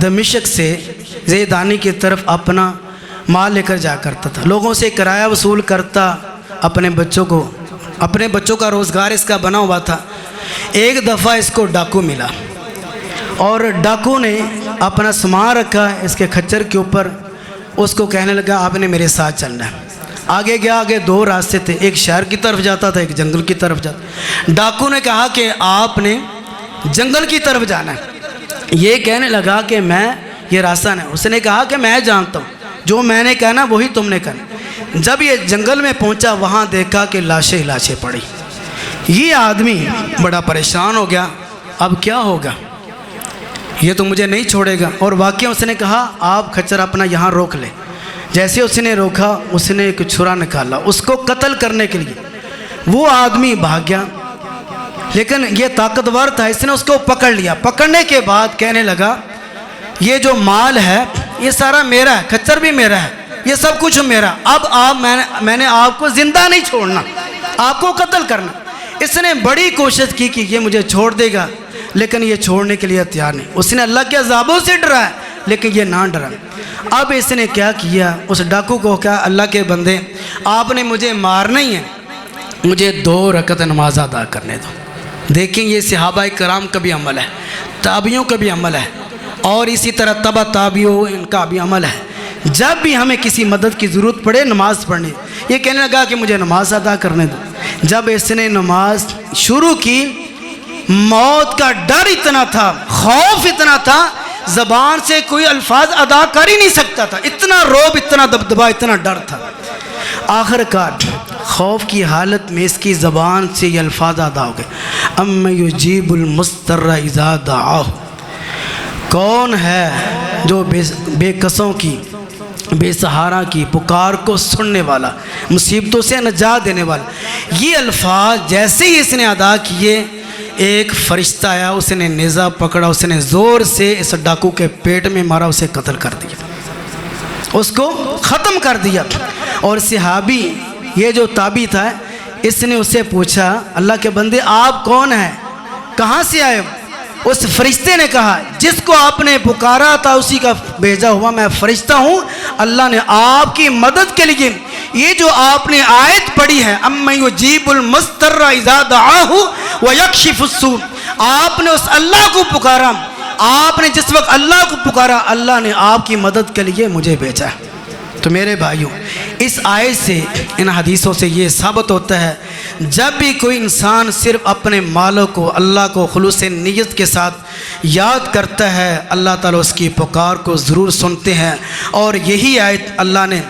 دمشق سے زیدانی کی طرف اپنا مال لے کر جا کرتا تھا، لوگوں سے کرایہ وصول کرتا، اپنے بچوں کا روزگار اس کا بنا ہوا تھا۔ ایک دفعہ اس کو ڈاکو ملا اور ڈاکو نے اپنا سامان رکھا اس کے کھچر کے اوپر، اس کو کہنے لگا آپ نے میرے ساتھ چلنا ہے۔ آگے گیا، آگے 2 راستے تھے، ایک شہر کی طرف جاتا تھا، ایک جنگل کی طرف جاتا۔ ڈاکو نے کہا کہ آپ نے جنگل کی طرف جانا ہے، یہ کہنے لگا کہ میں یہ راستہ نہیں۔ اس نے کہا کہ میں جانتا ہوں، جو میں نے کہنا وہی تم نے کرنا۔ جب یہ جنگل میں پہنچا، وہاں دیکھا کہ لاشیں پڑی۔ یہ آدمی بڑا پریشان ہو گیا، اب کیا ہوگا، یہ تو مجھے نہیں چھوڑے گا۔ اور واقعہ اس نے کہا آپ کھچر اپنا یہاں روک لے۔ جیسے اس نے روکا، اس نے ایک چھرا نکالا اس کو قتل کرنے کے لیے۔ وہ آدمی بھاگ گیا، لیکن یہ طاقتور تھا، اس نے اس کو پکڑ لیا۔ پکڑنے کے بعد کہنے لگا یہ جو مال ہے یہ سارا میرا ہے، کھچر بھی میرا ہے، یہ سب کچھ میرا، اب میں نے آپ کو زندہ نہیں چھوڑنا، آپ کو قتل کرنا۔ اس نے بڑی کوشش کی کہ یہ مجھے چھوڑ دے گا، لیکن یہ چھوڑنے کے لیے تیار نہیں۔ اس نے اللہ کے عذابوں سے ڈرا ہے، لیکن یہ نہ ڈرا۔ اب اس نے کیا کیا، اس ڈاکو کو کہا اللہ کے بندے آپ نے مجھے مارنا ہی ہے، مجھے 2 رکعت نماز ادا کرنے دو۔ دیکھیں یہ صحابہ کرام کا بھی عمل ہے، تابعیوں کا بھی عمل ہے، اور اسی طرح تبع تابعیوں ان کا بھی عمل ہے۔ جب بھی ہمیں کسی مدد کی ضرورت پڑے نماز پڑھنی۔ یہ کہنے لگا کہ مجھے نماز ادا کرنے دو۔ جب اس نے نماز شروع کی، موت کا ڈر اتنا تھا، خوف اتنا تھا، زبان سے کوئی الفاظ ادا کر ہی نہیں سکتا تھا، اتنا رعب، اتنا دبدبا، اتنا ڈر تھا۔ آخر کار خوف کی حالت میں اس کی زبان سے یہ الفاظ ادا ہو گئے، اَمَّن یُجِیبُ الْمُضْطَرَّ اِذَا دَعَاهُ، کون ہے جو بے کسوں کی، بے سہارا کی پکار کو سننے والا، مصیبتوں سے نجات دینے والا۔ یہ الفاظ جیسے ہی اس نے ادا کیے، ایک فرشتہ آیا، اس نے نیزہ پکڑا، اس نے زور سے اس ڈاکو کے پیٹ میں مارا، اسے قتل کر دیا، اس کو ختم کر دیا۔ اور صحابی یہ جو تابعی تھا، اس نے اس سے پوچھا اللہ کے بندے آپ کون ہیں، کہاں سے آئے ہو؟ اس فرشتے نے کہا جس کو آپ نے پکارا تھا اسی کا بھیجا ہوا میں فرشتہ ہوں، اللہ نے آپ کی مدد کے لیے یہ جو آپ نے آیت پڑھی ہے اَمَّن یُجِیبُ الْمُضْطَرَّ اِذَا دَعَاهُ وَيَكْشِفُ السُّوءَ، آپ نے اس اللہ کو پکارا، آپ نے جس وقت اللہ کو پکارا، اللہ نے آپ کی مدد کے لیے مجھے بھیجا۔ تو میرے بھائیوں اس آیت سے، ان حدیثوں سے یہ ثابت ہوتا ہے جب بھی کوئی انسان صرف اپنے مالوں کو اللہ کو خلوص نیت کے ساتھ یاد کرتا ہے، اللہ تعالیٰ اس کی پکار کو ضرور سنتے ہیں۔ اور یہی آیت اللہ نے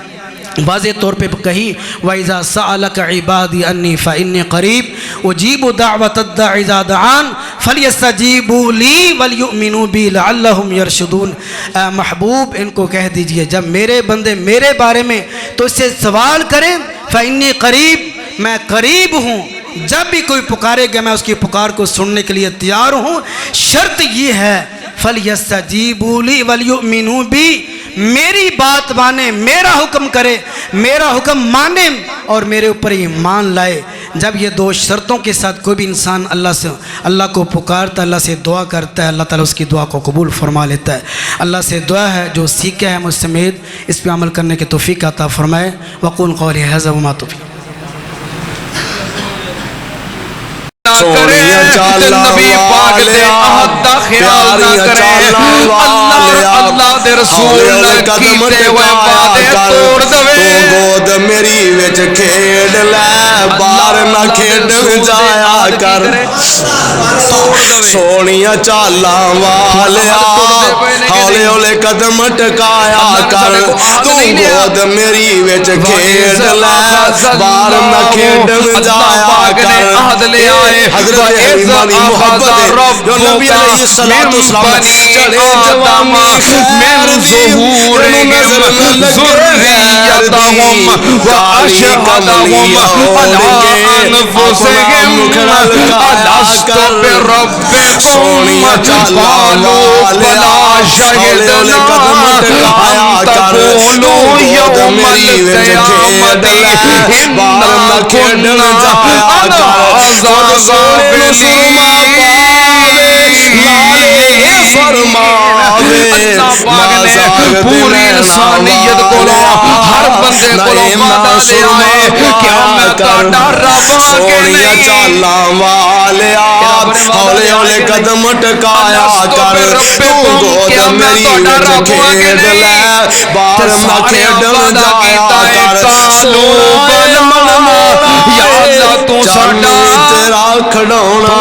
واضح طور پہ کہی وَإِذَا سَأَلَكَ عِبَادِي عَنِّي فَإِنِّي قَرِيبٌ أُجِيبُ دَعْوَةَ الدَّاعِ إِذَا دَعَانِ فَلْيَسْتَجِیبُوا لِی وَلْيُؤْمِنُوا بِی لَعَلَّهُمْ يَرْشُدُونَ۔ اے محبوب ان کو کہہ دیجئے جب میرے بندے میرے بارے میں تو اس سے سوال کریں، فَإِنِّي قَرِیب، میں قریب ہوں، جب بھی کوئی پکارے گا میں اس کی پکار کو سننے کے لیے تیار ہوں۔ شرط یہ ہے فَلْيَسْتَجِیبُوا لِی وَلْيُؤْمِنُوا بِی، میری بات مانے، میرا حکم کرے، میرا حکم مانے اور میرے اوپر ایمان لائے۔ جب یہ 2 شرطوں کے ساتھ کوئی بھی انسان اللہ کو پکارتا ہے، اللہ سے دعا کرتا ہے، اللہ تعالیٰ اس کی دعا کو قبول فرما لیتا ہے۔ اللہ سے دعا ہے جو سیکھا ہے مجھ سمیت اس پہ عمل کرنے کی توفیق عطا فرمائے۔ وقول قولی ھذا وما توفیق نبی پاک دے عہد دا خیال نہ کرے اللہ دے رسول نال کیتے ہوئے وعدے توڑ دے گود میری وچ کھیڈ لے باہر نہ کھیڈن جایا کر سونیاں چالاں والیا ہولے ہولے قدم ٹکایا کر تو گود میری وچ کھیڈ لے باہر نہ کھیڈن جایا کر حضرت علیمانی محبت جو نبی علیہ السلام چلے جوانی خیر ظہور نظر ذریتہم واشہدہم علی انفسہم الست بربکم سونیا قالوا بلا شہدنا ان تقولوا یوم القیامت انا كنا عن هذا غافلين پوری انسانیت کو ہر بندے کو وعدہ لے آئے قیامت کا ڈر رب کے نہیں چالاں والیا ہولے ہولے قدم ٹکایا کر تو گود میری وچ کھیڈ لے باہر نہ کھیڈن جایا کر سوال یا اللہ تو ساڈا تیرا کھڑونا